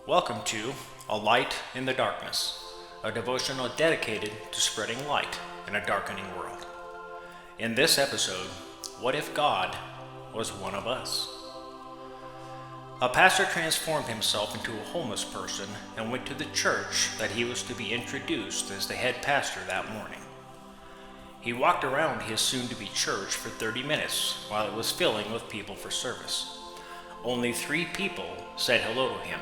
Welcome to A Light in the Darkness, a devotional dedicated to spreading light in a darkening world. In this episode, what if God was one of us? A pastor transformed himself into a homeless person and went to the church that he was to be introduced as the head pastor that morning. He walked around his soon-to-be church for 30 minutes while it was filling with people for service. Only 3 people said hello to him.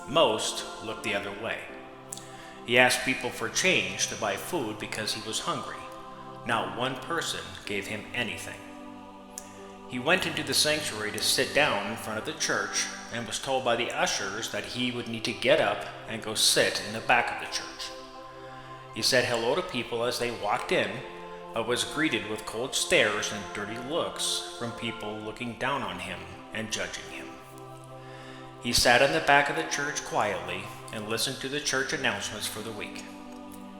Most looked the other way. He asked people for change to buy food because he was hungry. Not one person gave him anything. He went into the sanctuary to sit down in front of the church and was told by the ushers that he would need to get up and go sit in the back of the church. He said hello to people as they walked in, but was greeted with cold stares and dirty looks from people looking down on him and judging him. He sat in the back of the church quietly and listened to the church announcements for the week.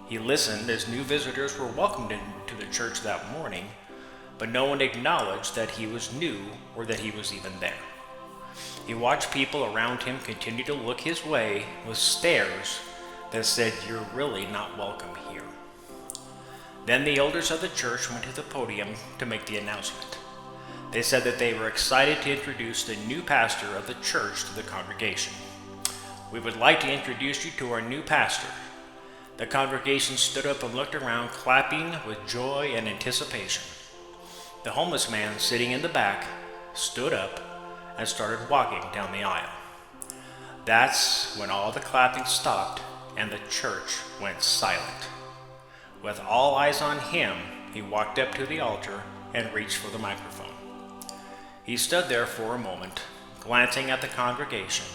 He listened as new visitors were welcomed into the church that morning, but no one acknowledged that he was new or that he was even there. He watched people around him continue to look his way with stares that said, "You're really not welcome here." Then the elders of the church went to the podium to make the announcement. They said that they were excited to introduce the new pastor of the church to the congregation. "We would like to introduce you to our new pastor." The congregation stood up and looked around, clapping with joy and anticipation. The homeless man sitting in the back stood up and started walking down the aisle. That's when all the clapping stopped and the church went silent. With all eyes on him, he walked up to the altar and reached for the microphone. He stood there for a moment, glancing at the congregation,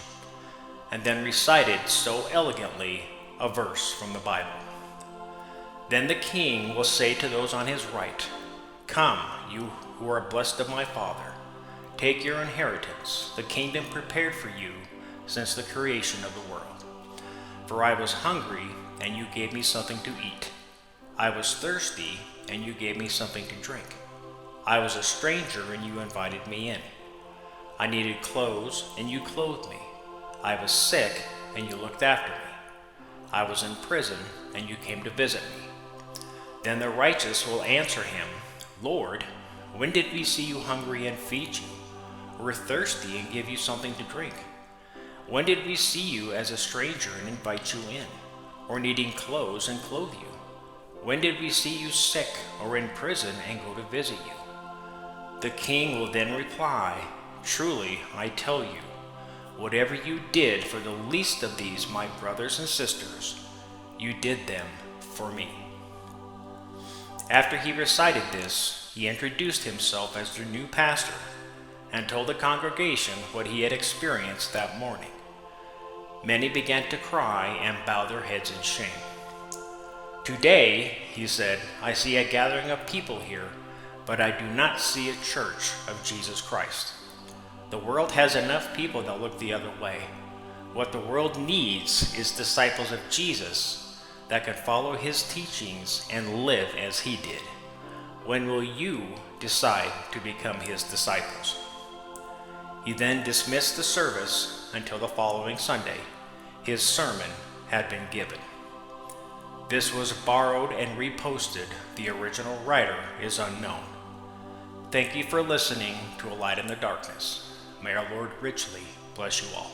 and then recited so elegantly a verse from the Bible. "Then the king will say to those on his right, 'Come, you who are blessed of my Father, take your inheritance, the kingdom prepared for you since the creation of the world. For I was hungry, and you gave me something to eat. I was thirsty, and you gave me something to drink. I was a stranger, and you invited me in. I needed clothes, and you clothed me. I was sick, and you looked after me. I was in prison, and you came to visit me.' Then the righteous will answer him, 'Lord, when did we see you hungry and feed you, or thirsty and give you something to drink? When did we see you as a stranger and invite you in, or needing clothes and clothe you? When did we see you sick or in prison and go to visit you?' The king will then reply, 'Truly, I tell you, whatever you did for the least of these, my brothers and sisters, you did them for me.'" After he recited this, he introduced himself as their new pastor and told the congregation what he had experienced that morning. Many began to cry and bow their heads in shame. "Today," he said, "I see a gathering of people here, but I do not see a church of Jesus Christ. The world has enough people that look the other way. What the world needs is disciples of Jesus that can follow his teachings and live as he did. When will you decide to become his disciples?" He then dismissed the service until the following Sunday. His sermon had been given. This was borrowed and reposted. The original writer is unknown. Thank you for listening to A Light in the Darkness. May our Lord richly bless you all.